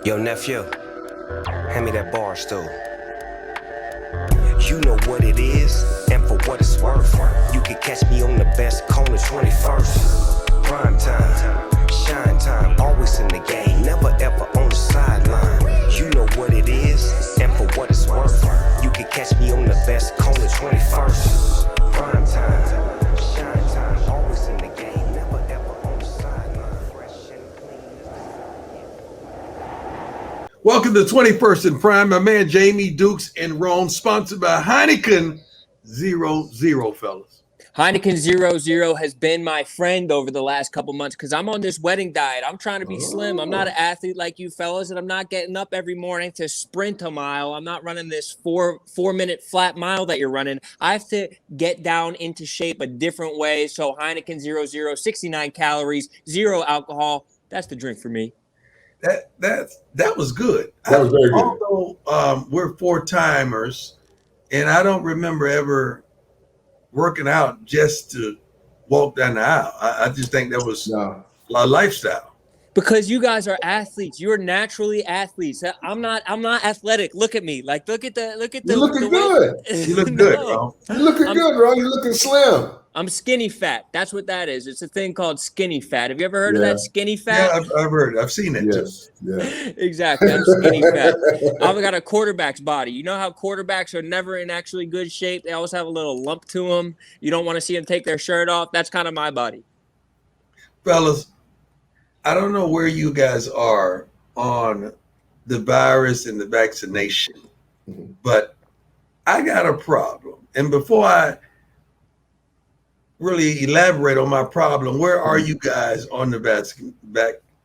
Yo, nephew, hand me that bar stool. You know what it is, and for what it's worth. You can catch me on the best corner 21st. Prime time, shine time, always in the game, never ever on the sideline. You know what it is, and for what it's worth. You can catch me on the best corner 21st. Prime time, shine time, always in the game, never ever on the sideline. Fresh and clean. Welcome to 21st and Prime. My man Jamie Dukes and Rone, sponsored by Heineken 00, fellas. Heineken 00 has been my friend over the last couple months because I'm on this wedding diet. I'm trying to be slim. I'm not an athlete like you fellas, and I'm not getting up every morning to sprint a mile. I'm not running this four-minute flat mile that you're running. I have to get down into shape a different way. So Heineken 00, 69 calories, 0 alcohol. That's the drink for me. That was good. That was very good. Although we're four-timers, and I don't remember ever working out just to walk down the aisle. I just think that was a lifestyle. Because you guys are athletes. You're naturally athletes. I'm not athletic. Look at me. Like look at the You're looking good. You look good, bro. You're looking good, bro. You're looking slim. I'm skinny fat. That's what that is. It's a thing called skinny fat. Have you ever heard of that, skinny fat? Yeah, I've heard it. I've seen it. Yes. Yeah. Exactly. I'm skinny fat. I've got a quarterback's body. You know how quarterbacks are never in actually good shape? They always have a little lump to them. You don't want to see them take their shirt off. That's kind of my body. Fellas, I don't know where you guys are on the virus and the vaccination, but I got a problem. And before I really elaborate on my problem, where are you guys on the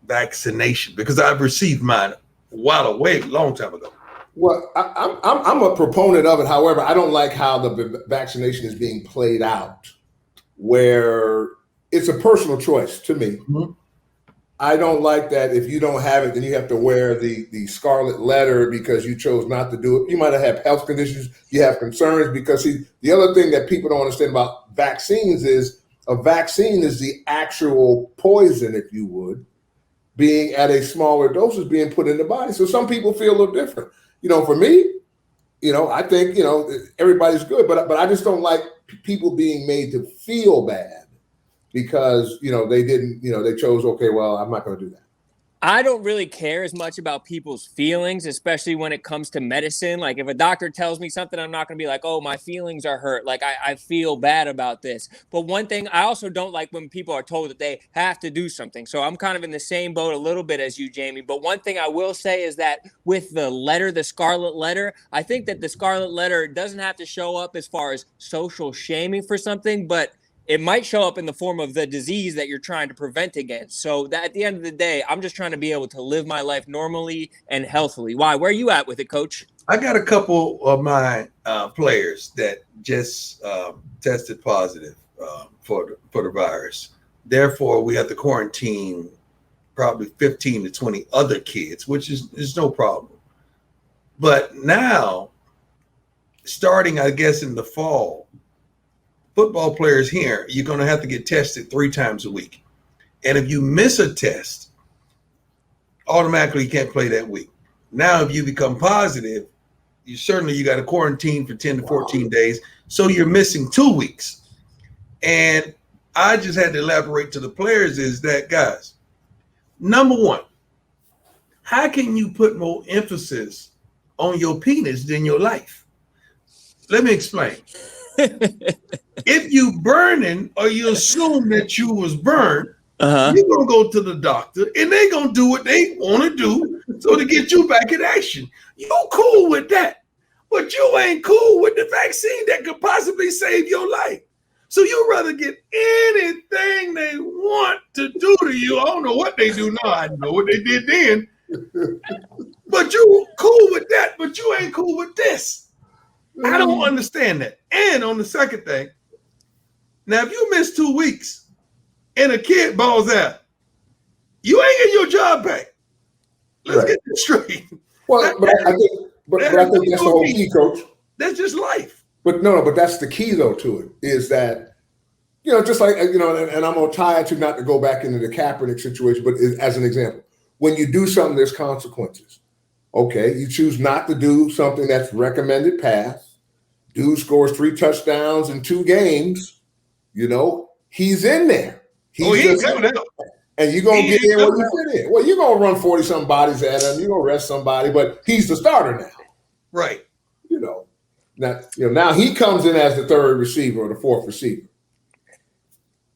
vaccination? Because I've received mine a long time ago. Well, I'm a proponent of it. However, I don't like how the vaccination is being played out, where it's a personal choice to me. Mm-hmm. I don't like that if you don't have it, then you have to wear the Scarlet Letter because you chose not to do it. You might have health conditions, you have concerns, because the other thing that people don't understand about vaccines is a vaccine is the actual poison, if you would, being at a smaller dosage being put in the body. So some people feel a little different. For me, I think, everybody's good, but I just don't like people being made to feel bad because, they didn't, they chose, okay, well, I'm not going to do that. I don't really care as much about people's feelings, especially when it comes to medicine. Like if a doctor tells me something, I'm not going to be like, oh, my feelings are hurt. Like I feel bad about this. But one thing I also don't like when people are told that they have to do something. So I'm kind of in the same boat a little bit as you, Jamie. But one thing I will say is that with the letter, the Scarlet Letter, I think that the Scarlet Letter doesn't have to show up as far as social shaming for something, but it might show up in the form of the disease that you're trying to prevent against. So that at the end of the day, I'm just trying to be able to live my life normally and healthily. Why? Where are you at with it, Coach? I got a couple of my players that just tested positive for the virus. Therefore, we have to quarantine probably 15 to 20 other kids, which is no problem. But now, starting, I guess, in the fall, football players here, you're going to have to get tested 3 times a week. And if you miss a test, automatically you can't play that week. Now, if you become positive, you got to quarantine for 10 to 14 days. So you're missing 2 weeks. And I just had to elaborate to the players is that, guys, number one, how can you put more emphasis on your penis than your life? Let me explain. If you burning or you assume that you was burned, you're gonna go to the doctor and they're gonna do what they want to do so to get you back in action. You cool with that, but you ain't cool with the vaccine that could possibly save your life. So you rather get anything they want to do to you. I don't know what they do now. I know what they did then. But you cool with that, but you ain't cool with this. I don't understand that. And on the second thing, now if you miss 2 weeks and a kid balls out, you ain't getting your job back. Let's get this straight. Well, I think that's the whole key, Coach. That's just life. But but that's the key though to it is that, just like, and I'm going to tie it to not to go back into the Kaepernick situation, but as an example, when you do something, there's consequences. Okay, you choose not to do something that's recommended pass. Dude scores 3 touchdowns in 2 games. You know, he's in there. He ain't coming out. And you're going to get in where you fit in. Well, you're going to run 40-something bodies at him. You're going to rest somebody, but he's the starter now. Right. Now he comes in as the 3rd receiver or the 4th receiver.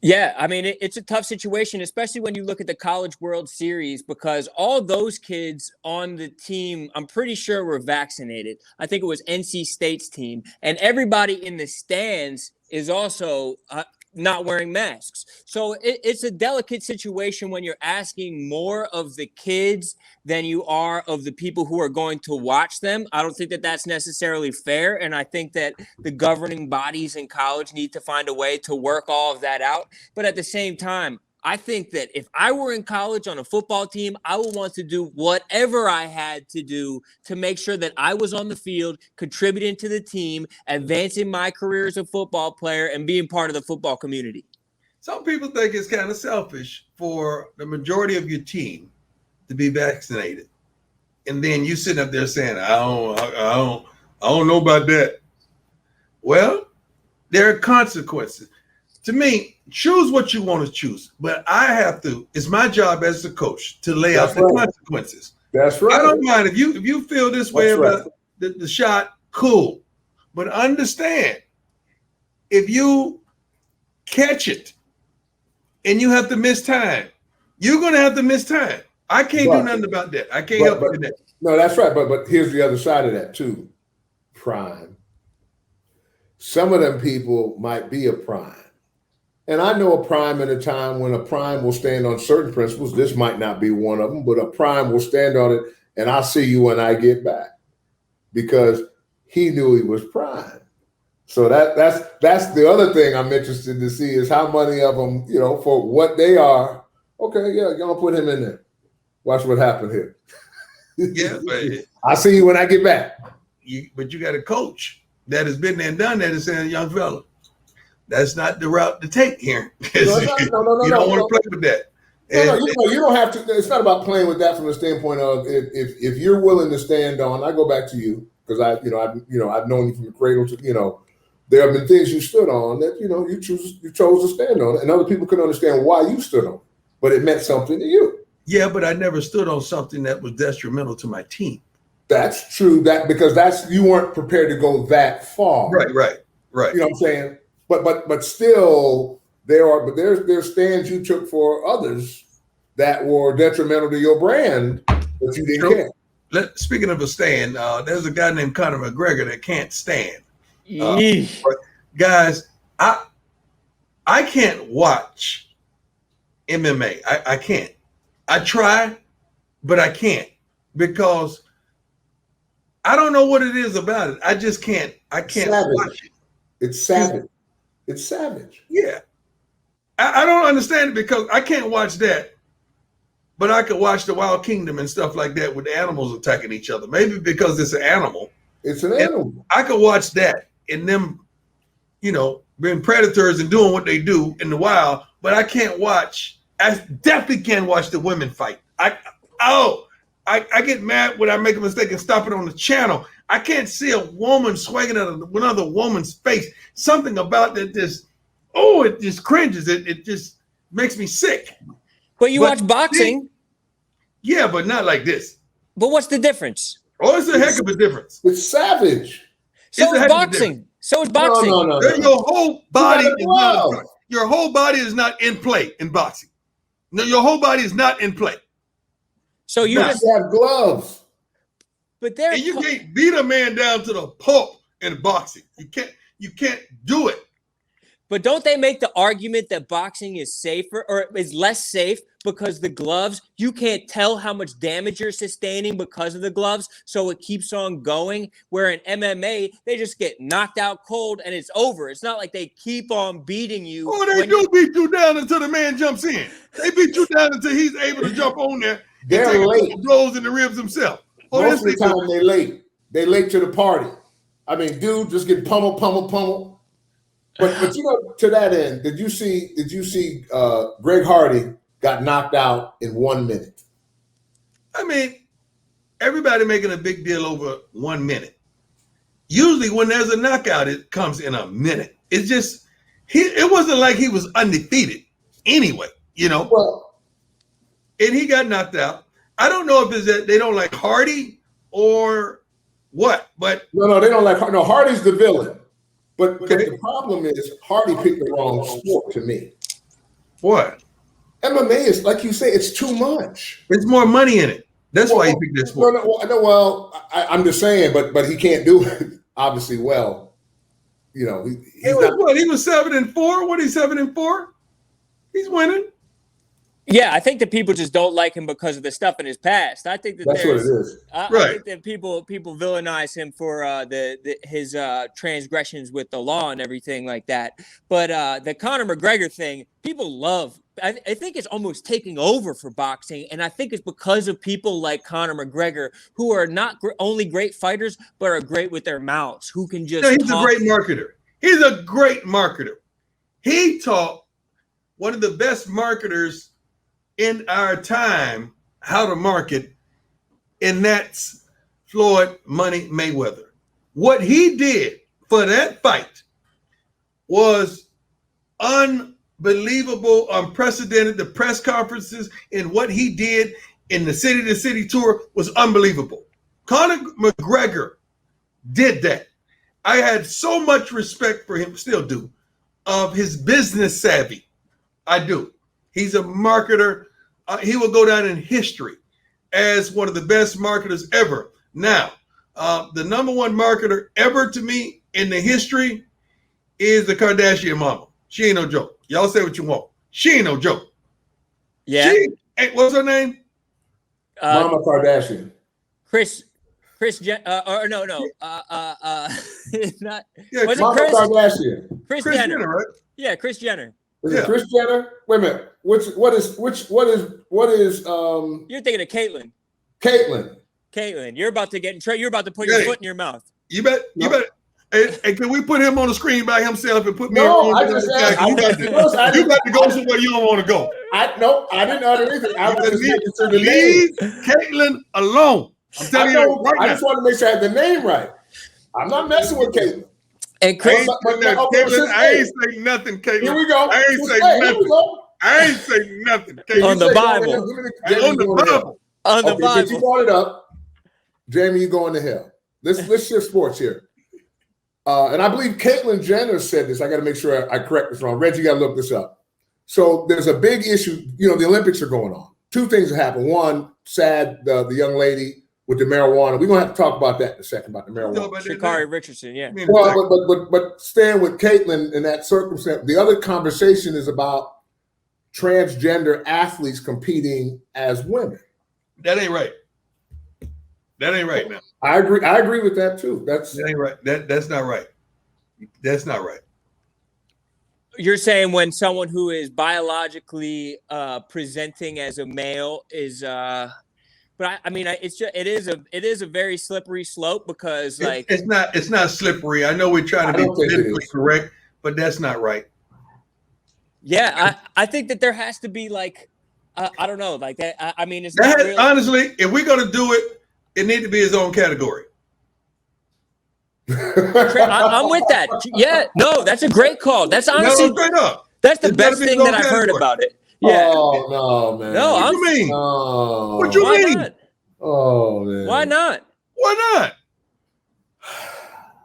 Yeah, I mean, it's a tough situation, especially when you look at the College World Series, because all those kids on the team, I'm pretty sure, were vaccinated. I think it was NC State's team. And everybody in the stands is also not wearing masks. So it's a delicate situation when you're asking more of the kids than you are of the people who are going to watch them. I don't think that that's necessarily fair. And I think that the governing bodies in college need to find a way to work all of that out. But at the same time, I think that if I were in college on a football team, I would want to do whatever I had to do to make sure that I was on the field, contributing to the team, advancing my career as a football player, and being part of the football community. Some people think it's kind of selfish for the majority of your team to be vaccinated, and then you sitting up there saying, "I don't know about that." Well, there are consequences. To me, choose what you want to choose, but it's my job as the coach to lay out the consequences. That's right. I don't mind if you feel this way about the shot, cool. But understand, if you catch it and you have to miss time, you're going to have to miss time. I can't do nothing about that. I can't help you with that. No, that's right. But here's the other side of that too. Prime. Some of them people might be a prime. And I know a prime in a time when a prime will stand on certain principles. This might not be one of them, but a prime will stand on it, and I'll see you when I get back, because he knew he was prime. So that's the other thing I'm interested to see is how many of them, for what they are. Okay, yeah, y'all put him in there. Watch what happened here. Yeah, but I'll see you when I get back. But you got a coach that has been there and done that and saying, young fella, that's not the route to take here. You don't want to play with that. You don't have to. It's not about playing with that from the standpoint of if you're willing to stand on. I go back to you because I've known you from the cradle to there have been things you stood on that you chose to stand on, and other people couldn't understand why you stood on, but it meant something to you. Yeah, but I never stood on something that was detrimental to my team. That's true. Because you weren't prepared to go that far. Right. You know what I'm saying? But still, there's stands you took for others that were detrimental to your brand that you didn't care. Speaking of a stand, there's a guy named Conor McGregor that can't stand. Guys, I can't watch MMA. I can't. I try, but I can't because I don't know what it is about it. I just can't. I can't watch it. It's savage. It's savage. Yeah. I don't understand it because I can't watch that, but I could watch the Wild Kingdom and stuff like that with the animals attacking each other. Maybe because it's an animal. It's an animal. I could watch that and them, being predators and doing what they do in the wild, but I definitely can't watch the women fight. I get mad when I make a mistake and stop it on the channel. I can't see a woman swinging at another woman's face. Something about that it just cringes. It just makes me sick. But you watch boxing. Yeah, but not like this. But what's the difference? Oh, it's a heck of a difference. It's savage. So is boxing. No. Your whole body is not in play in boxing. No, your whole body is not in play. So you just have gloves. But you can't beat a man down to the pulp in boxing. You can't do it. But don't they make the argument that boxing is safer or is less safe because the gloves, you can't tell how much damage you're sustaining because of the gloves, so it keeps on going, where in MMA, they just get knocked out cold and it's over. It's not like they keep on beating you. Oh, they do beat you down until the man jumps in. They beat you down until he's able to jump on there and take late blows in the ribs himself. Most of the time they late. They late to the party. I mean, dude just getting pummeled. But to that end, did you see Greg Hardy got knocked out in 1 minute? I mean, everybody making a big deal over 1 minute. Usually when there's a knockout, it comes in a minute. It's just, it wasn't like he was undefeated anyway, you know? Well, and he got knocked out. I don't know if it's that they don't like Hardy or what, but. No, they don't like, no, Hardy's the villain. But Okay. the problem is Hardy picked the wrong sport to me. What? MMA is, like you say, it's too much. There's more money in it. That's why he picked this sport. I'm just saying, but he can't do it obviously well. You know, He was 7-4. What, he's 7-4? He's winning. Yeah, I think that people just don't like him because of the stuff in his past. I think that's what it is. I think that people villainize him for his transgressions with the law and everything like that. But the Conor McGregor thing, people love. I think it's almost taking over for boxing, and I think it's because of people like Conor McGregor who are not only great fighters but are great with their mouths, who can just. He's a great marketer. He's a great marketer. He taught one of the best marketers in our time how to market, and that's Floyd Money Mayweather. What he did for that fight was unbelievable, unprecedented. The press conferences and what he did in the city to city tour was unbelievable. Conor McGregor did that. I had so much respect for him, still do, of his business savvy. I do. He's a marketer. He will go down in history as one of the best marketers ever. Now, the number one marketer ever to me in the history is the Kardashian mama. She ain't no joke. Y'all say what you want. She ain't no joke. Yeah. What's her name? Mama Kardashian. Kris Jenner. Or no. Not. Yeah, Mama Kardashian. Kris Kris Jenner. Jenner, right? Yeah, Kris Jenner. Is it Kris Jenner? Wait a minute. What is You're thinking of Caitlyn. Caitlyn. You're about to get in trouble. You're about to put your foot in your mouth. You bet. And can we put him on the screen by himself and put me No, on? I just asked. You got to go somewhere you don't want to go. I didn't utter anything. I was just making sure the Leave name. Caitlyn alone. I'm telling you right now. I just want to make sure I have the name right. I'm not messing with Caitlyn. And Kris, I ain't saying nothing, Caitlyn. Here we go. I ain't saying nothing. I ain't saying nothing, Caitlyn. On the Bible. On the Bible. On the Bible. Since you Bible. brought it up, Jamie, you going to hell. Let's shift sports here. And I believe Caitlyn Jenner said this. I got to make sure I correct this wrong. Reggie, you got to look this up. So there's a big issue. You know, the Olympics are going on. Two things have happened. One, sad, the young lady with the marijuana. We're going to have to talk about that in a second, about the marijuana. Sha'Carri Richardson, yeah. Well, but staying with Caitlyn in that circumstance, the other conversation is about transgender athletes competing as women. That ain't right. That ain't right now. I agree with that too. That ain't right. That's not right. That's not right. You're saying when someone who is biologically presenting as a male is but I mean it is a very slippery slope because like it's not slippery. I know we're trying to be politically correct, but that's not right. Yeah, I think that there has to be like I don't know, like that. I mean, it's that not has, really... honestly, if we're gonna do it, it needs to be its own category. I'm with that. Yeah, no, that's a great call. That's honestly that's the best thing that I've heard about it. Yeah. Oh no, man. No, what you mean? Oh, what you mean? Not? Oh man. Why not? Why not?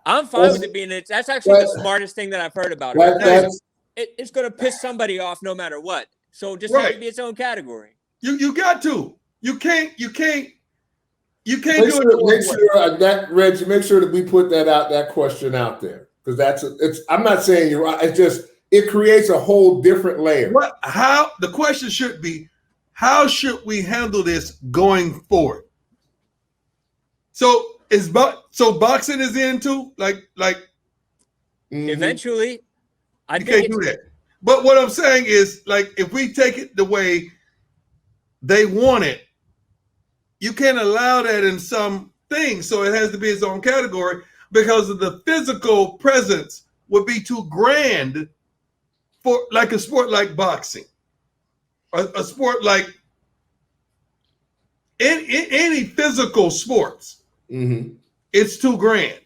I'm fine with it being it. That's actually the smartest thing that I've heard about it. It's going to piss somebody off no matter what. So just have it be its own category. You got to. You can't do it. Reggie, make sure that we put that question out there because I'm not saying you're right. It's just it creates a whole different layer. How the question should be, how should we handle this going forward? So boxing is in too, like eventually. I can't do that. But what I'm saying is, like, if we take it the way they want it, you can't allow that in some things. So it has to be its own category because of the physical presence would be too grand for like a sport like boxing, a sport like in any physical sports, it's $2,000.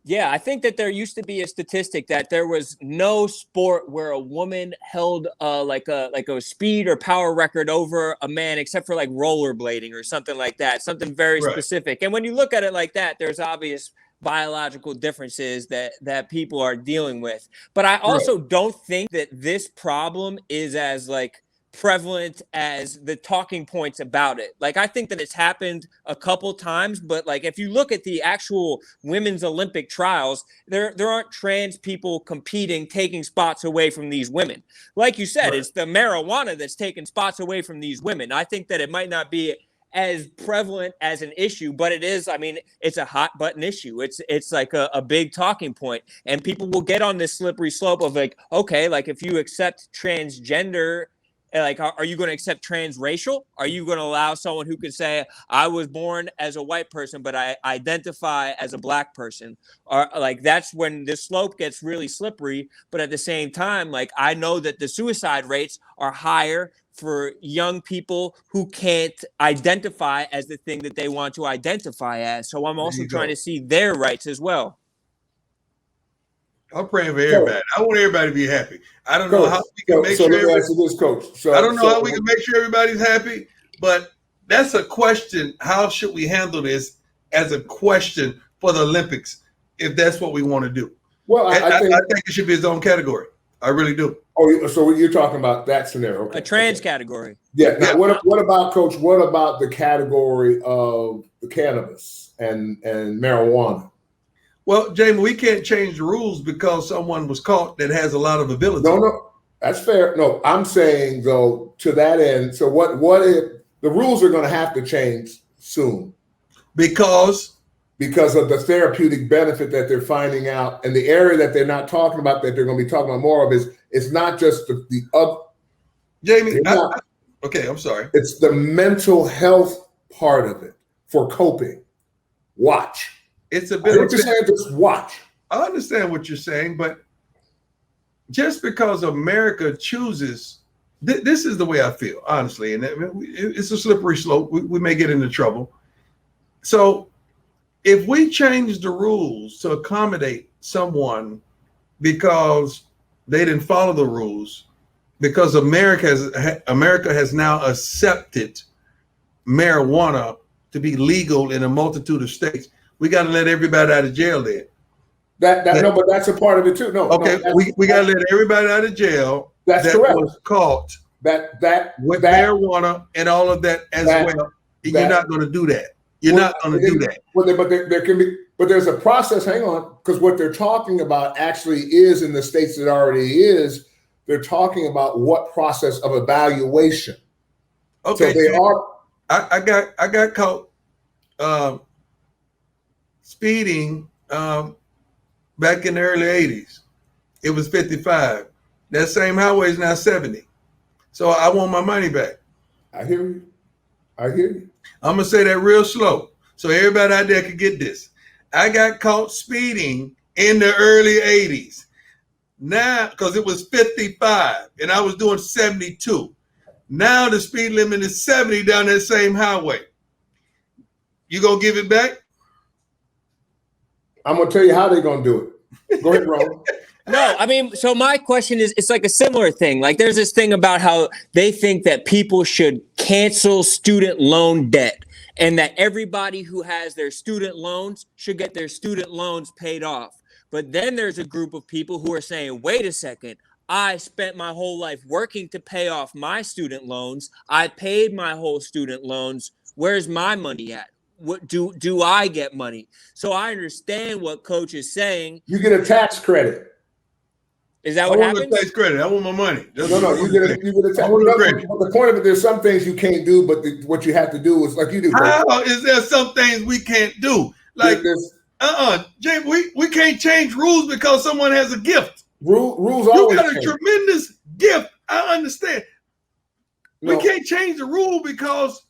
Yeah, I think that there used to be a statistic that there was no sport where a woman held like a speed or power record over a man, except for like rollerblading or something like that, something very specific. And when you look at it like that, there's obvious biological differences that people are dealing with. But I also don't think that this problem is as like prevalent as the talking points about it. Like, I think that it's happened a couple times, but like if you look at the actual women's Olympic trials, there aren't trans people competing, taking spots away from these women. Like you said, it's the marijuana that's taking spots away from these women. I think that it might not be as prevalent as an issue, but it is. I mean, it's a hot button issue. It's like a big talking point, and people will get on this slippery slope of like, okay, like if you accept transgender, like, are you going to accept transracial? Are you going to allow someone who could say, I was born as a white person, but I identify as a black person? Or like, that's when the slope gets really slippery. But at the same time, like, I know that the suicide rates are higher for young people who can't identify as the thing that they want to identify as. So I'm also trying to see their rights as well. I'm praying for everybody. I want everybody to be happy. I don't know how we can make sure. Let me answer this, Coach. I don't know how we can make sure everybody's happy, but that's a question. How should we handle this as a question for the Olympics if that's what we want to do? Well, I think it should be its own category. I really do. Oh, so you're talking about that scenario? Okay. A trans category. Yeah. Now, what about, Coach? What about the category of the cannabis and marijuana? Well, Jamie, we can't change the rules because someone was caught that has a lot of ability. No, that's fair. No, I'm saying though, to that end. So what if the rules are going to have to change soon? Because of the therapeutic benefit that they're finding out, and the area that they're not talking about that they're going to be talking about more of is it's not just the other. Jamie, okay, I'm sorry. It's the mental health part of it for coping. Watch. It's a bit. Just watch. I understand what you're saying, but just because America chooses, this is the way I feel, honestly, and it's a slippery slope. We may get into trouble. So if we change the rules to accommodate someone because they didn't follow the rules, because America has now accepted marijuana to be legal in a multitude of states, we got to let everybody out of jail then. No, but that's a part of it too. No, okay, we got to let everybody out of jail. That's correct. Was caught with marijuana and all of that as well. You're not going to do that. You're not going to do that. But there can be. But there's a process. Hang on, because what they're talking about actually is in the states that already is. They're talking about what process of evaluation. Okay, so they are. I got caught speeding back in the early 80s. It was 55. That same highway is now 70. So I want my money back. I hear you. I'm going to say that real slow so everybody out there can get this. I got caught speeding in the early 80s. Now, because it was 55 and I was doing 72. Now the speed limit is 70 down that same highway. You going to give it back? I'm going to tell you how they're going to do it. Go ahead, Rone. No, I mean, so my question is, it's like a similar thing. Like there's this thing about how they think that people should cancel student loan debt and that everybody who has their student loans should get their student loans paid off. But then there's a group of people who are saying, wait a second, I spent my whole life working to pay off my student loans. I paid my whole student loans. Where's my money at? What do I get money? So I understand what Coach is saying. You get a tax credit. Is that what happens? I want tax credit. I want my money. No, you get a tax credit. But the point of it, there's some things you can't do, but what you have to do is like you do. How is there some things we can't do? Like, James, we can't change rules because someone has a gift. Rules always. You got a tremendous gift. I understand. No. We can't change the rule because.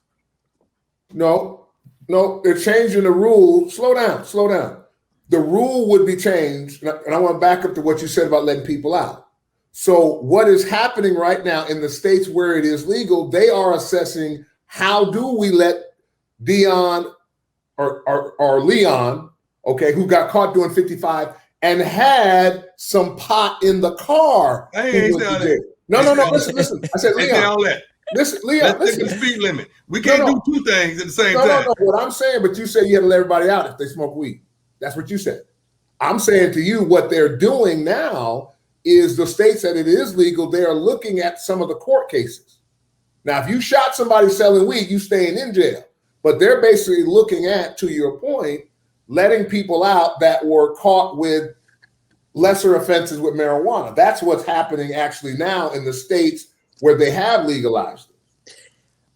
No, they're changing the rule. Slow down. The rule would be changed, and I want to back up to what you said about letting people out. So what is happening right now in the states where it is legal, they are assessing how do we let Dion or Leon, okay, who got caught doing 55 and had some pot in the car? I ain't say all that. No. Listen. I said, Leon. All that. Listen, Leon. Let's take the speed limit. We can't do two things at the same time. No. What I'm saying, but you said you had to let everybody out if they smoke weed. That's what you said. I'm saying to you, what they're doing now is the states that it is legal, they are looking at some of the court cases. Now, if you shot somebody selling weed, you staying in jail. But they're basically looking at, to your point, letting people out that were caught with lesser offenses with marijuana. That's what's happening actually now in the states where they have legalized it.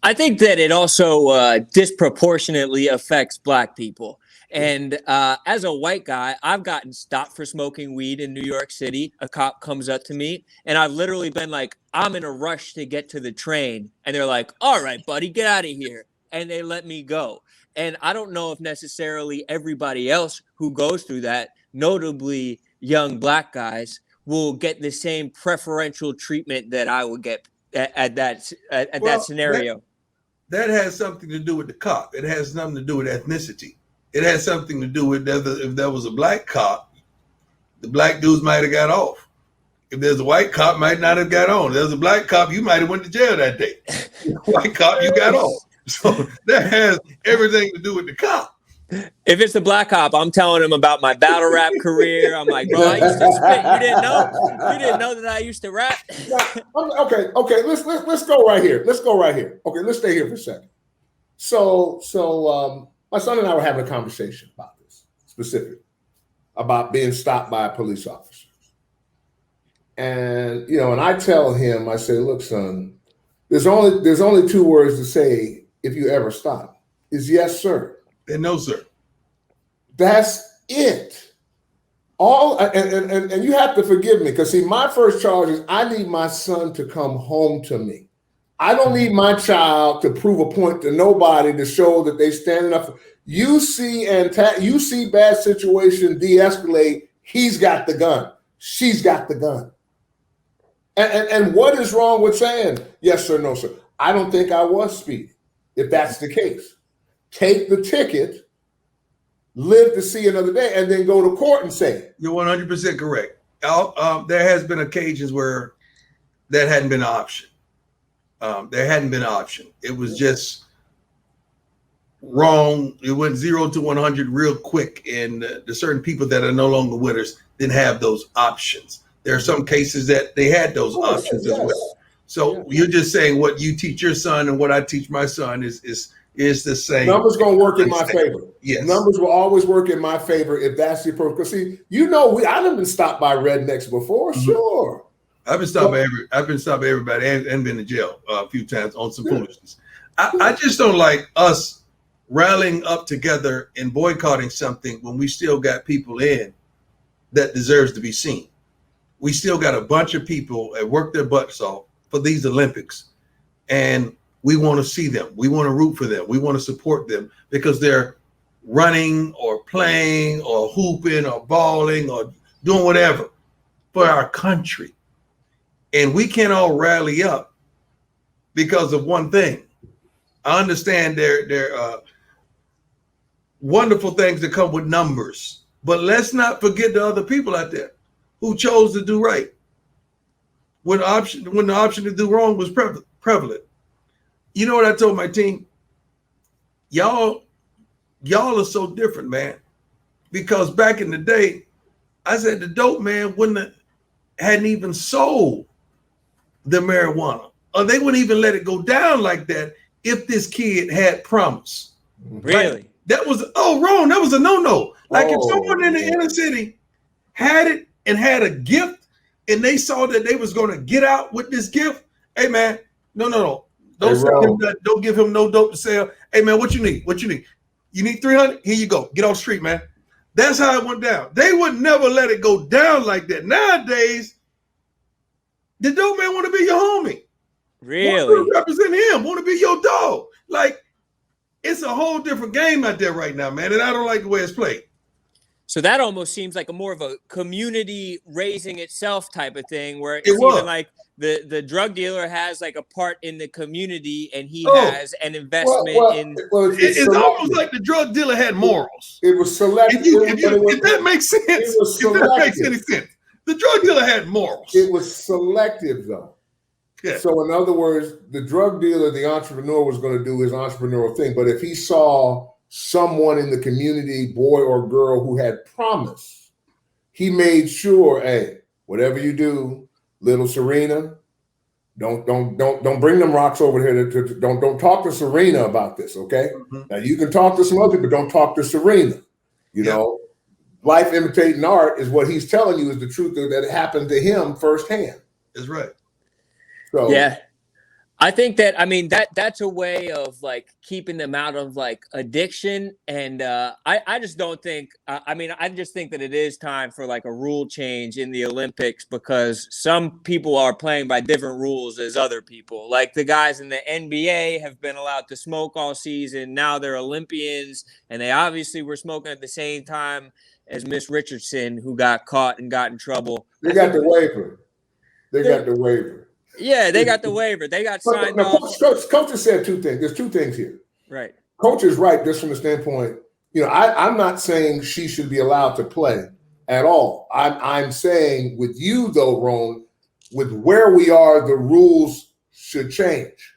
I think that it also disproportionately affects Black people. And as a white guy, I've gotten stopped for smoking weed in New York City. A cop comes up to me and I've literally been like, I'm in a rush to get to the train. And they're like, all right, buddy, get out of here. And they let me go. And I don't know if necessarily everybody else who goes through that, notably young Black guys, will get the same preferential treatment that I would get at that scenario. That has something to do with the cop. It has nothing to do with ethnicity. It has something to do with if there was a Black cop, the Black dudes might have got off. If there's a white cop, might not have got on. If there's a Black cop, you might have went to jail that day. White cop, you got off. So that has everything to do with the cop. If it's the Black cop, I'm telling him about my battle rap career. I'm like, bro, I used to spit. You didn't know? You didn't know that I used to rap? Okay. Let's go right here. Okay, let's stay here for a second. So my son and I were having a conversation about this specifically, about being stopped by a police officer. And and I tell him, I say, look, son, there's only two words to say if you ever stop, is yes, sir. And no, sir. That's it. And you have to forgive me, because see, my first charge is I need my son to come home to me. I don't need my child to prove a point to nobody to show that they stand enough. You see bad situation de-escalate. He's got the gun. She's got the gun. And what is wrong with saying yes, sir, no, sir? I don't think I was speeding. If that's the case, take the ticket, live to see another day, and then go to court and say it. You're 100% correct. There has been occasions where that hadn't been an option. There hadn't been an option. It was just wrong. It went 0 to 100 real quick, and the certain people that are no longer with us didn't have those options. There are some cases that they had those options as well. So you're just saying what you teach your son and what I teach my son is the same. Numbers gonna work in my favor. Yes, numbers will always work in my favor if that's the approach. Because see, I've been stopped by rednecks before. Mm-hmm. Sure, I've been stopped by everybody and been to jail a few times on some foolishness. I just don't like us rallying up together and boycotting something when we still got people in that deserves to be seen. We still got a bunch of people that work their butts off for these Olympics, and we want to see them. We want to root for them. We want to support them because they're running or playing or hooping or balling or doing whatever for our country. And we can't all rally up because of one thing. I understand there are wonderful things that come with numbers, but let's not forget the other people out there who chose to do right when the option to do wrong was prevalent. You know what I told my team? Y'all are so different, man. Because back in the day, I said the dope man hadn't even sold the marijuana, or they wouldn't even let it go down like that if this kid had promise. Really? Like, that was Rone, that was a no-no. Like if someone in the inner city had it and had a gift, and they saw that they was going to get out with this gift, hey man, no. Don't give him no dope to sell. Hey man, what you need? You need 300? Here you go. Get off the street, man. That's how it went down. They would never let it go down like that. Nowadays, the dope man want to be your homie. Really? Want to represent him. Want to be your dog. Like, it's a whole different game out there right now, man. And I don't like the way it's played. So that almost seems like a more of a community raising itself type of thing, where it's was. even like the drug dealer has like a part in the community, and he Oh. has an investment in. It's almost like the drug dealer had morals. It was selective. If that makes sense, it was if that makes any sense, the drug dealer had morals. It was selective, though. Yeah. So, in other words, the drug dealer, the entrepreneur, was going to do his entrepreneurial thing. But if he saw someone in the community, boy or girl, who had promise, he made sure, hey, whatever you do, little Serena, don't bring them rocks over here. Don't talk to Serena about this, okay? Mm-hmm. Now you can talk to some other people, but don't talk to Serena. You know, life imitating art is what he's telling you is the truth that happened to him firsthand. That's right. So yeah. I think that, I mean, that's a way of like keeping them out of like addiction. And I just don't think, I just think that it is time for like a rule change in the Olympics, because some people are playing by different rules as other people. Like the guys in the NBA have been allowed to smoke all season. Now they're Olympians, and they obviously were smoking at the same time as Miss Richardson, who got caught and got in trouble. They got the waiver. Got the waiver. Yeah, they got the waiver. They got signed off. Coach has said two things. There's two things here. Right. Coach is right just from the standpoint, I'm not saying she should be allowed to play at all. I'm saying with you, though, Rone, with where we are, the rules should change.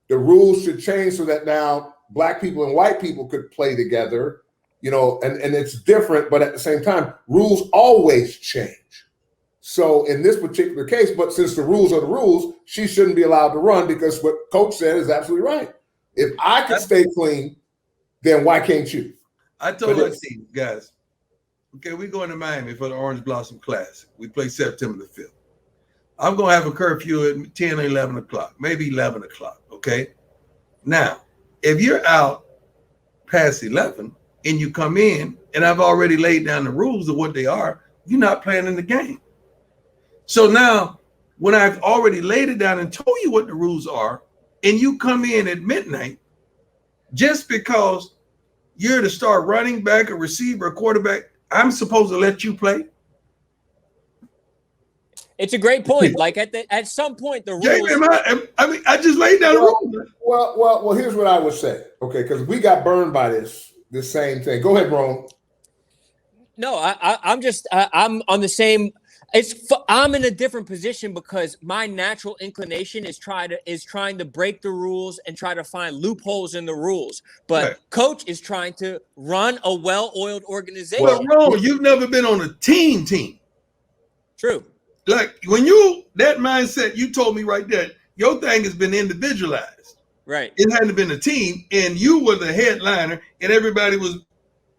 The rules should change so that now Black people and white people could play together, and it's different, but at the same time, rules always change. So in this particular case, but since the rules are the rules, she shouldn't be allowed to run, because what Coach said is absolutely right. If I can stay clean, then why can't you? I told our team, guys, okay, we're going to Miami for the Orange Blossom Classic. We play September the 5th. I'm going to have a curfew at 10 or 11 o'clock, maybe 11 o'clock, okay? Now, if you're out past 11 and you come in, and I've already laid down the rules of what they are, you're not playing in the game. So now, when I've already laid it down and told you what the rules are, and you come in at midnight, just because you're the star running back, a receiver, a quarterback, I'm supposed to let you play? It's a great point. Like at some point, the rules. I just laid down the rules. Well, here's what I would say. Okay, because we got burned by this same thing. Go ahead, Rone. No, I'm on the same. I'm in a different position because my natural inclination is trying to break the rules and try to find loopholes in the rules. But right. Coach is trying to run a well-oiled organization. Well, Rone, you've never been on a team. True. Like when that mindset, you told me right there, your thing has been individualized. Right. It hadn't been a team, and you were the headliner, and everybody was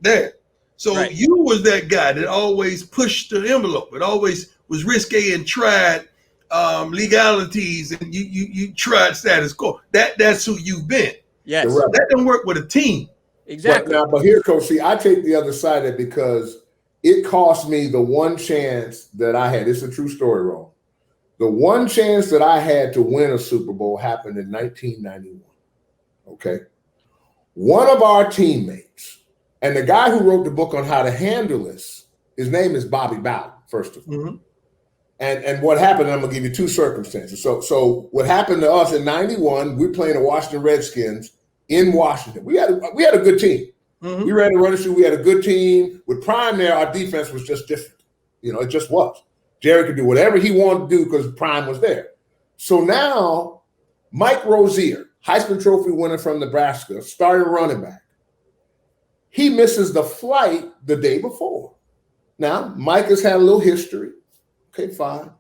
there. So right. You was that guy that always pushed the envelope. It always was risque and tried legalities, and you tried status quo. That's who you've been. Yes. That don't work with a team. Exactly. But here, Coach, see, I take the other side of it because it cost me the one chance that I had. It's a true story, Ron. The one chance that I had to win a Super Bowl happened in 1991. Okay. One of our teammates, and the guy who wrote the book on how to handle this, his name is Bobby Bowden, first of all. Mm-hmm. And what happened, I'm going to give you two circumstances. So what happened to us in 91, we playing the Washington Redskins in Washington. We had a good team. Mm-hmm. We ran the running shoe. We had a good team. With Prime there, our defense was just different. It just was. Jerry could do whatever he wanted to do because Prime was there. So now Mike Rozier, Heisman Trophy winner from Nebraska, starting running back. He misses the flight the day before. Now, Mike has had a little history. Okay, fine.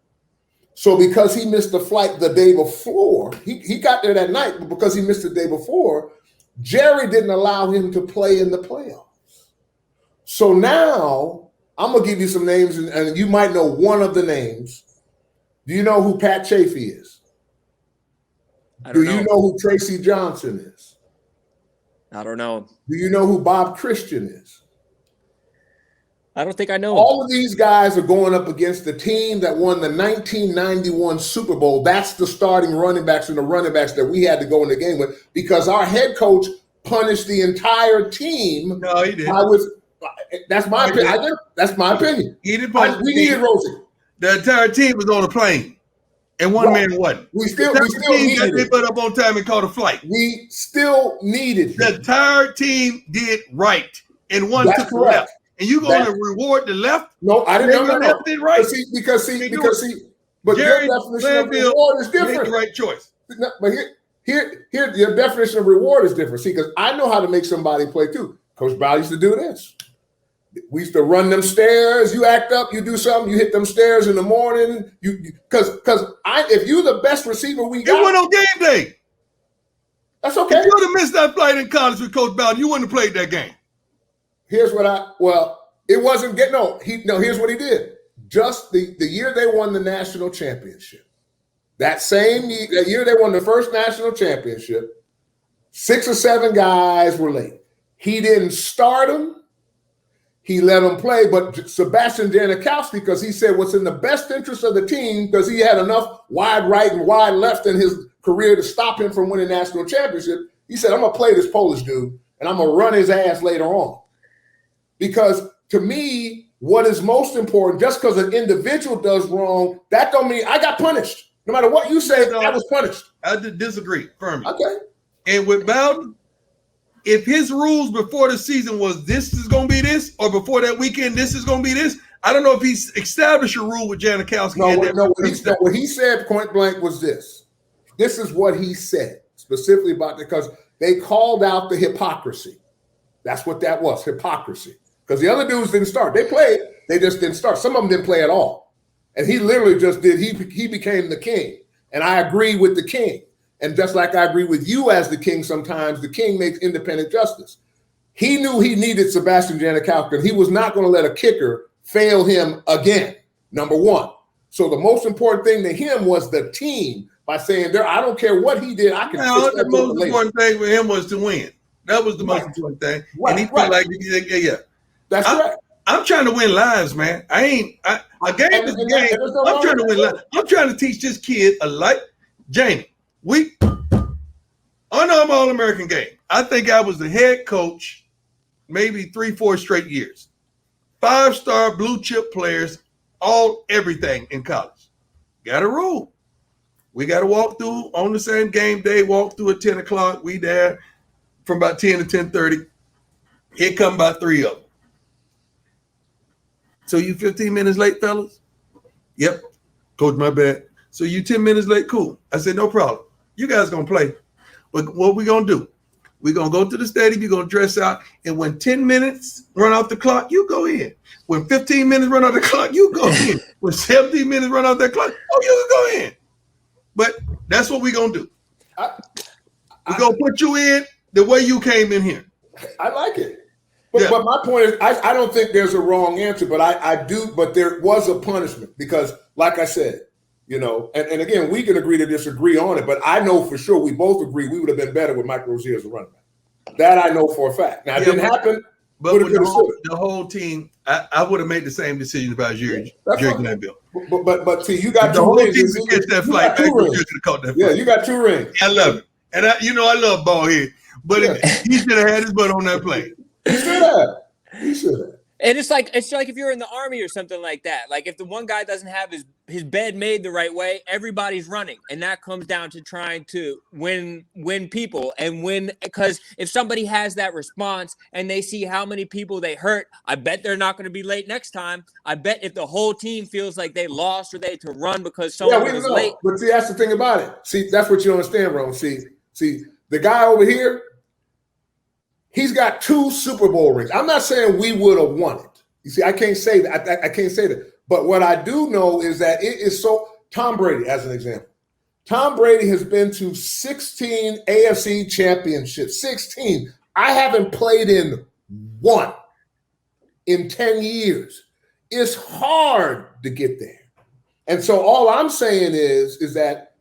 So because he missed the flight the day before, he got there that night, but because he missed the day before, Jerry didn't allow him to play in the playoffs. So now I'm going to give you some names, and you might know one of the names. Do you know who Pat Chafee is? Do you know who Tracy Johnson is? I don't know. Do you know who Bob Christian is? I don't think I know. All of these guys are going up against the team that won the 1991 Super Bowl. That's the starting running backs and the running backs that we had to go in the game with because our head coach punished the entire team. No, he didn't. That's my opinion. That's my opinion. He didn't play. We needed Rosie. The entire team was on a plane, and one man wasn't. We still team needed got their it. butt up on time and caught a flight. We still needed The him. entire team did right, and one That's took the correct. left. And you going to reward the left? No, I didn't know. Left did right. Because but Jerry your definition of Glanville reward is made different. the right choice. No, but here, your definition of reward is different. See, because I know how to make somebody play too. Coach Brown used to do this. We used to run them stairs. You act up, you do something, you hit them stairs in the morning. Because if you're the best receiver we got, You went on game day. that's okay. If you would have missed that flight in college with Coach Bowden, you wouldn't have played that game. Here's what it wasn't getting here's what he did. Just the year they won the national championship. That same year, that year they won the first national championship, 6 or 7 guys were late. He didn't start them. He let them play, but Sebastian Janikowski, because he said what's in the best interest of the team, because he had enough wide right and wide left in his career to stop him from winning national championship. He said, I'm going to play this Polish dude, and I'm going to run his ass later on. Because to me, what is most important, just because an individual does wrong, that don't mean I got punished. No matter what you say, I was punished. I disagree firmly. Okay. And with Bowden, if his rules before the season was this is going to be this, or before that weekend this is going to be this, I don't know if he's established a rule with Janikowski. What he said point blank was this. This is what he said specifically about it, because they called out the hypocrisy. That's what that was, hypocrisy. Because the other dudes didn't start. They played, they just didn't start. Some of them didn't play at all. And he literally just did, he became the king. And I agree with the king. And just like I agree with you as the king, sometimes the king makes independent justice. He knew he needed Sebastian Janikowski, and he was not going to let a kicker fail him again, number one. So the most important thing to him was the team by saying, I don't care what he did. I can fix that. The most important thing for him was to win. That was the most important thing. Right, and he felt like, yeah. That's right. I'm trying to win lives, man. A game is a game. I'm trying to win lives. I'm trying to teach this kid a life. Jamie, I know I'm All-American game. I think I was the head coach maybe 3-4 straight years. 5-star blue chip players, everything in college. Got a rule. We got to walk through on the same game day, walk through at 10 o'clock. We there from about 10 to 10:30. Here come about 3 of them. So you 15 minutes late, fellas? Yep. Coach, my bad. So you 10 minutes late? Cool. I said, no problem. You guys going to play. But what we going to do? We're going to go to the stadium. You're going to dress out. And when 10 minutes run off the clock, you go in. When 15 minutes run off the clock, you go in. When 17 minutes run off that clock, you can go in. But that's what we're going to do. We're going to put you in the way you came in here. I like it. But my point is, I don't think there's a wrong answer, but I do. But there was a punishment because, like I said, and again, we can agree to disagree on it, but I know for sure we both agree we would have been better with Mike Rozier as a running back. That I know for a fact. Now, it didn't happen. But with the whole team, I would have made the same decision about Jerry Glanville. But see, you got the 2 whole rings. Team to catch that flight back, you got 2 rings. I love it. And I love ball here. But he should have had his butt on that plane. He should have. And it's like if you're in the army or something like that. Like if the one guy doesn't have his bed made the right way, everybody's running, and that comes down to trying to win people and win. Because if somebody has that response and they see how many people they hurt, I bet they're not going to be late next time. I bet if the whole team feels like they lost or they had to run because someone was late. But see, that's the thing about it. See, that's what you understand, Ron. See, the guy over here. He's got 2 Super Bowl rings. I'm not saying we would have won it. You see, I can't say that. I can't say that. But what I do know is that it is so. Tom Brady, as an example. Tom Brady has been to 16 AFC championships. 16. I haven't played in 1 in 10 years. It's hard to get there. And so all I'm saying is that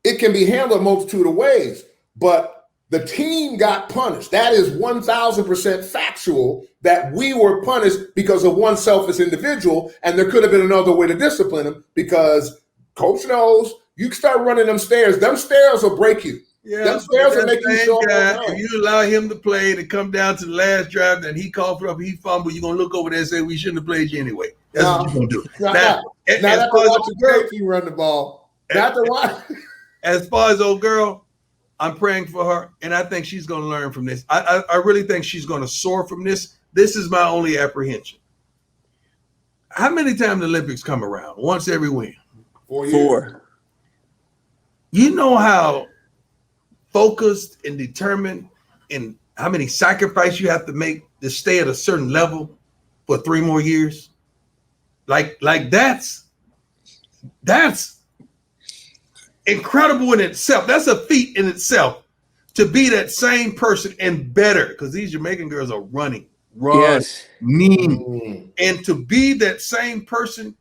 it can be handled a multitude of ways. But the team got punished. That is 1,000% factual that we were punished because of one selfish individual, and there could have been another way to discipline him because coach knows you start running them stairs will break you. Yeah, Them spells will that make you same show up guy, on time. if you allow him to play to come down to the last drive and he coughed up, he fumbled, you're gonna look over there and say we shouldn't have played you anyway. That's what you're gonna do. Not as after far as watching old girl, great team run the ball. Not to watch. as far as old girl, I'm praying for her, and I think she's gonna learn from this. I really think she's gonna soar from this. This is my only apprehension. How many times the Olympics come around? Once every when? 4 years. 4. You know how focused and determined and how many sacrifices you have to make to stay at a certain level for 3 more years? Like that's incredible in itself. That's a feat in itself to be that same person and better, because these Jamaican girls are running, Yes. and to be that same person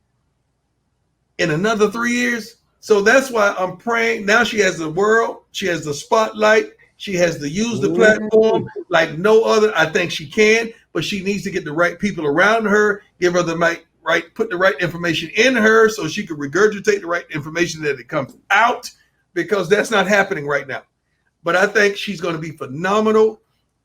in another 3 years. So that's why I'm praying. Now she has the world, she has the spotlight, she has to use the platform like no other. I think she can, but she needs to get the right people around her, give her the right, put the right information in her so she can regurgitate the right information that it comes out, because that's not happening right now. But I think she's going to be phenomenal.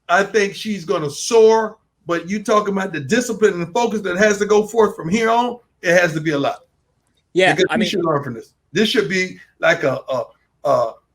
I think she's going to soar. But you talking about the discipline and the focus that has to go forth from here on, it has to be a lot. Yeah, because we should learn from this. This should be like a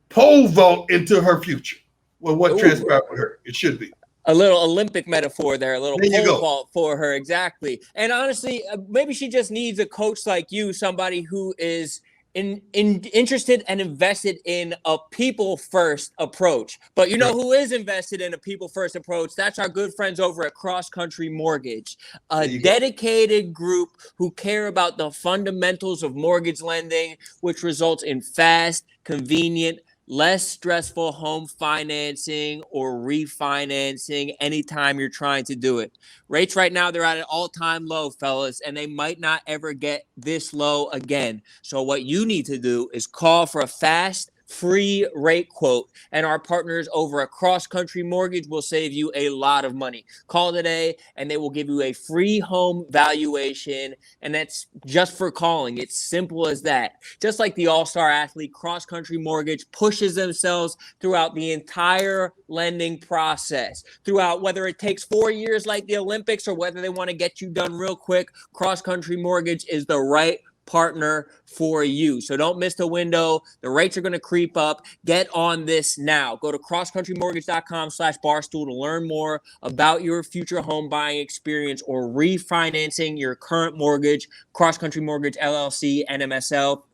pole vault into her future. Well, what transpired with her, it should be. A little Olympic metaphor there, a little pole vault for her, exactly. And honestly, maybe she just needs a coach like you, somebody who is interested and invested in a people-first approach. But you know who is invested in a people-first approach? That's our good friends over at Cross Country Mortgage, a dedicated group who care about the fundamentals of mortgage lending, which results in fast, convenient, less stressful home financing or refinancing anytime you're trying to do it. Rates right now, they're at an all-time low, fellas, and they might not ever get this low again. So what you need to do is call for a fast, free rate quote, and our partners over at Cross Country Mortgage will save you a lot of money. Call today and they will give you a free home valuation, and that's just for calling. It's simple as that. Just like the all-star athlete, Cross Country Mortgage pushes themselves throughout the entire lending process, throughout whether it takes 4 years like the Olympics or whether they want to get you done real quick. Cross Country Mortgage is the right partner for you. So don't miss the window. The rates are going to creep up. Get on this now. Go to crosscountrymortgage.com/barstool to learn more about your future home buying experience or refinancing your current mortgage. Cross Country Mortgage LLC, NMLS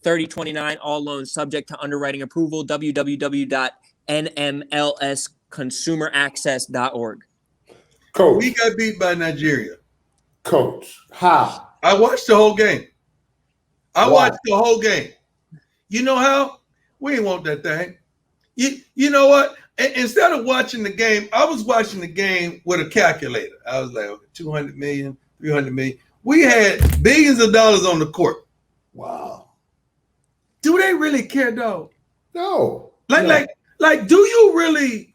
3029, all loans subject to underwriting approval. www.nmlsconsumeraccess.org. Coach, We got beat by Nigeria. Coach, how? I watched the whole game. Watched the whole game. You know how? We ain't want that thing. You know what? Instead of watching the game, I was watching the game with a calculator. I was like, 200 million, 300 million. We had billions of dollars on the court. Wow. Do they really care, though? No. Like, do you really?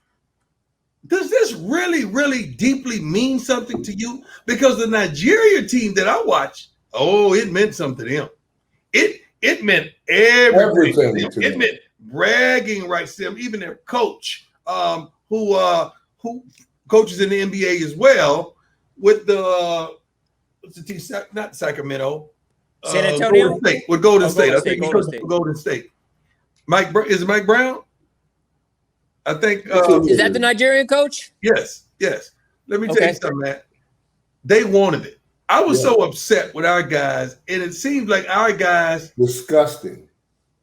Does this really, really deeply mean something to you? Because the Nigeria team that I watched, it meant something to them. It meant everything. It meant bragging rights to them. Even their coach, who coaches in the NBA as well, with the what's the team? Not Sacramento, San Antonio. Golden State. With Golden State, I think Golden State. Golden State. Is it Mike Brown? I think is that the Nigerian coach? Yes. Let me tell you something, man. They wanted it. I was so upset with our guys, and it seems like our guys disgusting.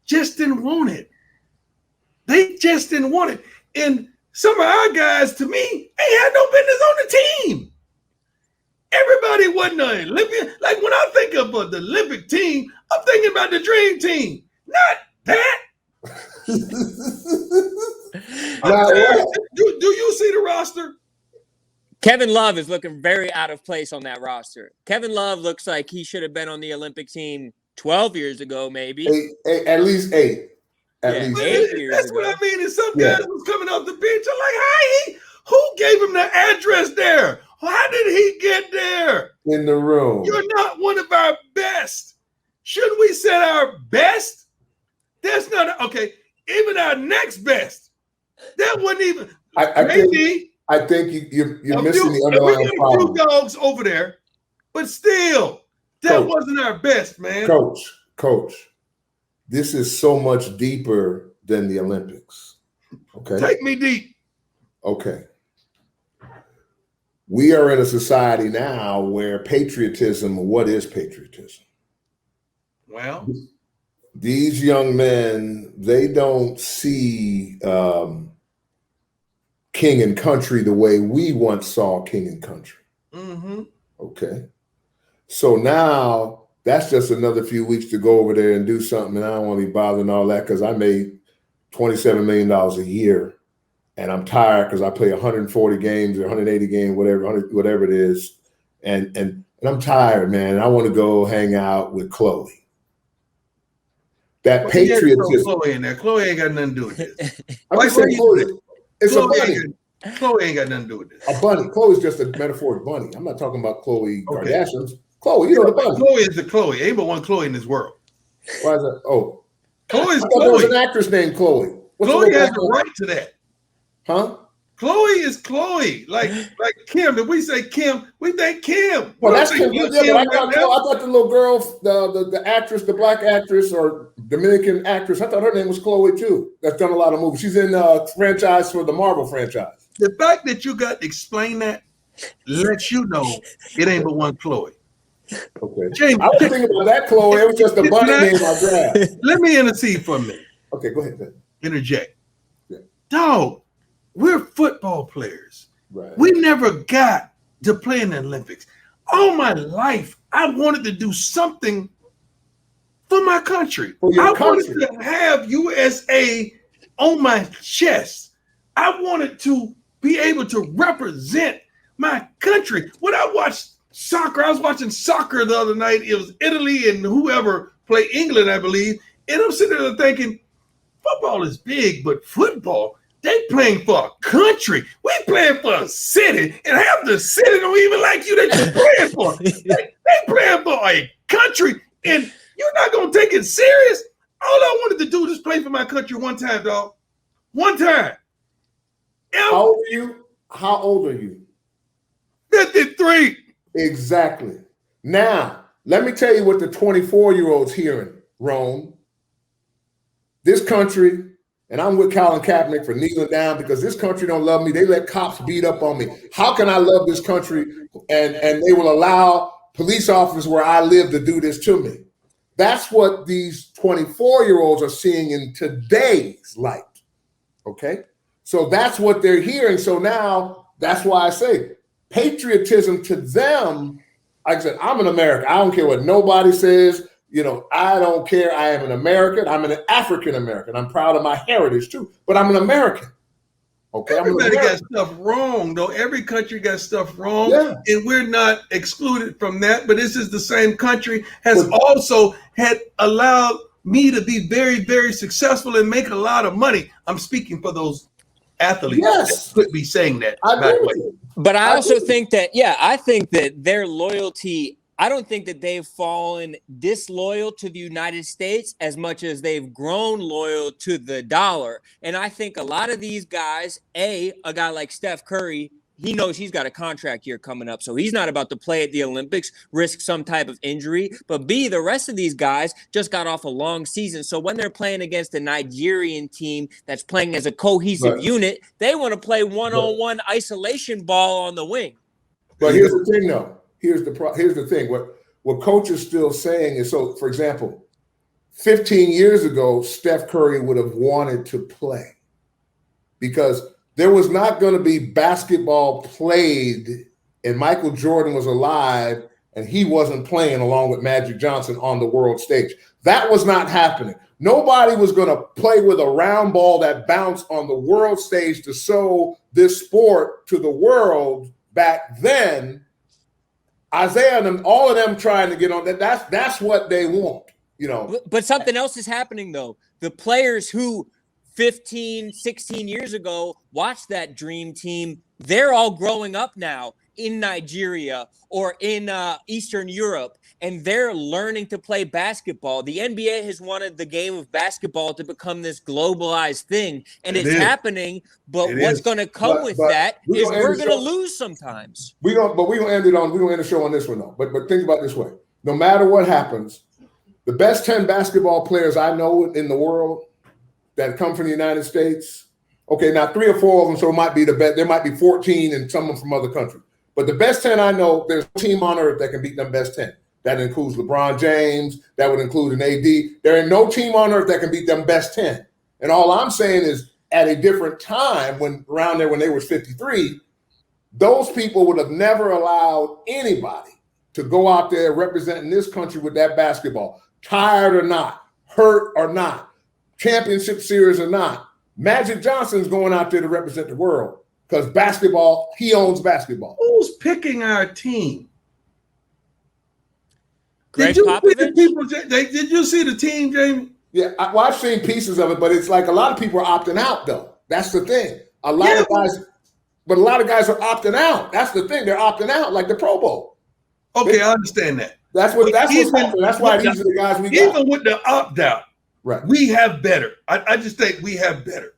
Just didn't want it. They just didn't want it. And some of our guys, to me, ain't had no business on the team. Everybody wasn't an Olympian. Like when I think of the Olympic team, I'm thinking about the Dream Team, not that. Do you see the roster? Kevin Love is looking very out of place on that roster. Kevin Love looks like he should have been on the Olympic team 12 years ago, maybe. At least 8. At least 8 years That's ago. what I mean. And some guys was coming off the bench. I'm like, who gave him the address there? How did he get there? In the room. You're not one of our best. Should we set our best? That's not okay. even our next best. That wasn't even. I think you're missing the underlying we problem. got a few dogs over there, but still, that wasn't our best, man. Coach, this is so much deeper than the Olympics. Okay, take me deep. Okay, we are in a society now where patriotism. What is patriotism? Well, these young men, they don't see King and Country the way we once saw King and Country. Mm-hmm. Okay. So now that's just another few weeks to go over there and do something. And I don't want to be bothering all that because I made $27 million a year and I'm tired because I play 140 games or 180 games, whatever it is. And I'm tired, man. And I want to go hang out with Chloe. That patriotism. Chloe in there. Chloe ain't got nothing to do with this. I'm just saying, Chloe, it's a bunny. Chloe ain't got nothing to do with this. A bunny. Chloe's just a metaphoric bunny. I'm not talking about Chloe Kardashian's. Chloe, you know the bunny. Chloe is the Chloe. Ain't but one Chloe in this world. Why is that? Oh. Chloe's Chloe. There was an actress named Chloe. Chloe has the right to that. Huh? Chloe is Chloe. Like Kim. If we say Kim, we think Kim. Well, that's Kim. Yeah, but I thought the little girl, the actress, the black actress or Dominican actress, I thought her name was Chloe too. That's done a lot of movies. She's in franchise for the Marvel franchise. The fact that you got to explain that lets you know it ain't but one Chloe. Okay. James, I was thinking about that Chloe. It was just a bunny name I grabbed. Let me intercede for a minute. Okay, go ahead. Interject. Yeah. Dog, we're football players. Right. We never got to play in the Olympics. All my life, I wanted to do something for my country. I wanted to have USA on my chest. I wanted to be able to represent my country. When I watched soccer, I was watching soccer the other night. It was Italy and whoever played England, I believe. And I'm sitting there thinking, football is big, but football, they playing for a country. We playing for a city, and half the city don't even like you that you're playing for. They playing for a country, and you're not going to take it serious? All I wanted to do was just play for my country one time, dog. One time. How old are you? 53. Exactly. Now, let me tell you what the 24-year-old's hearing, Rone. This country, and I'm with Colin Kaepernick for kneeling down because this country don't love me. They let cops beat up on me. How can I love this country and they will allow police officers where I live to do this to me? That's what these 24-year-olds are seeing in today's light. Okay? So that's what they're hearing. So now that's why I say patriotism to them, like I said, I'm an American. I don't care what nobody says. You know, I don't care. I am an American. I'm an African American. I'm proud of my heritage too, but I'm an American. Okay. Everybody got stuff wrong, though. Every country got stuff wrong, and we're not excluded from that. But this is the same country has also had allowed me to be very, very successful and make a lot of money. I'm speaking for those athletes that could be saying that. But I also think that, I think that their loyalty, I don't think that they've fallen disloyal to the United States as much as they've grown loyal to the dollar. And I think a lot of these guys, a guy like Steph Curry, he knows he's got a contract year coming up, so he's not about to play at the Olympics, risk some type of injury. But B, the rest of these guys just got off a long season. So when they're playing against a Nigerian team that's playing as a cohesive unit, they want to play one-on-one isolation ball on the wing. But here's the thing, though. Here's the thing. What Coach is still saying is, so, for example, 15 years ago, Steph Curry would have wanted to play because there was not going to be basketball played and Michael Jordan was alive and he wasn't playing along with Magic Johnson on the world stage. That was not happening. Nobody was going to play with a round ball that bounced on the world stage to show this sport to the world back then. Isaiah and them, all of them trying to get on that. That's what they want, you know. But something else is happening, though. The players who 15, 16 years ago watched that dream team, they're all growing up now. in Nigeria or in Eastern Europe, and they're learning to play basketball. The NBA has wanted the game of basketball to become this globalized thing, and it's happening. But what's going to come with that is we're going to lose sometimes. We're gonna end the show on this one though. But think about it this way: no matter what happens, the best 10 basketball players I know in the world that come from the United States. Okay, now 3 or 4 of them, so it might be the best. There might be 14 and someone from other countries. But the best 10 I know, there's no team on earth that can beat them best 10. That includes LeBron James. That would include an AD. There ain't no team on earth that can beat them best 10. And all I'm saying is at a different time when they was 53, those people would have never allowed anybody to go out there representing this country with that basketball, tired or not, hurt or not, championship series or not. Magic Johnson's going out there to represent the world because basketball, he owns basketball. Who's picking our team? Greg Did you see the team, Jamie? Yeah, I've seen pieces of it, but it's like a lot of people are opting out, though. That's the thing. A lot of guys are opting out. That's the thing. They're opting out, like the Pro Bowl. Okay, I understand that. That's what's happening. That's why these are the guys we got. Even with the opt-out, right? We have better. I just think we have better.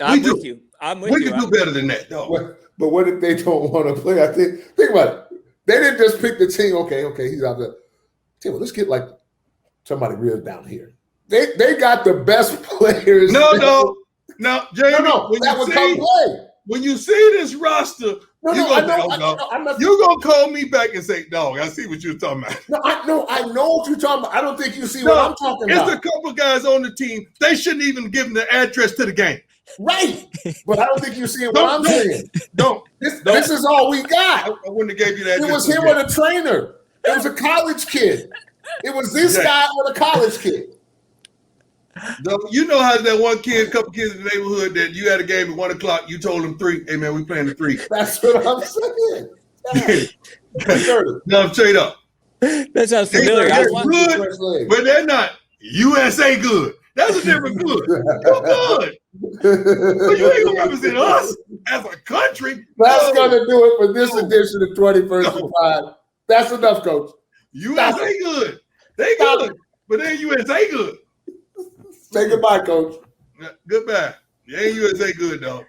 I'm with you. We can do better than that, though. But what if they don't want to play? Think about it. They didn't just pick the team. Okay, he's out there. Well, let's get like somebody real down here. They got the best players. No, Jamie. That would come play. When you see this roster, you're gonna call me back and say, "Dog, I see what you're talking about." No, I know what you're talking about. I don't think you see what I'm talking about. It's a couple guys on the team. They shouldn't even give them the address to the game. Right, but I don't think you're seeing what I'm saying. This is all we got. I wouldn't have gave you that. It was him with a trainer. It was a college kid. It was this guy with a college kid. No, you know how that one kid, couple kids in the neighborhood that you had a game at 1 o'clock, you told them 3. Hey man, we playing the 3. That's what I'm saying. No, straight up. That sounds familiar. They're good, but they're not USA good. That's a different good. You're good. But you ain't gonna represent us as a country. That's gonna do it for this edition of 21st and 5. That's enough, Coach. USA good. They good, but they ain't USA good. Say goodbye, Coach. Goodbye. You ain't USA good, though.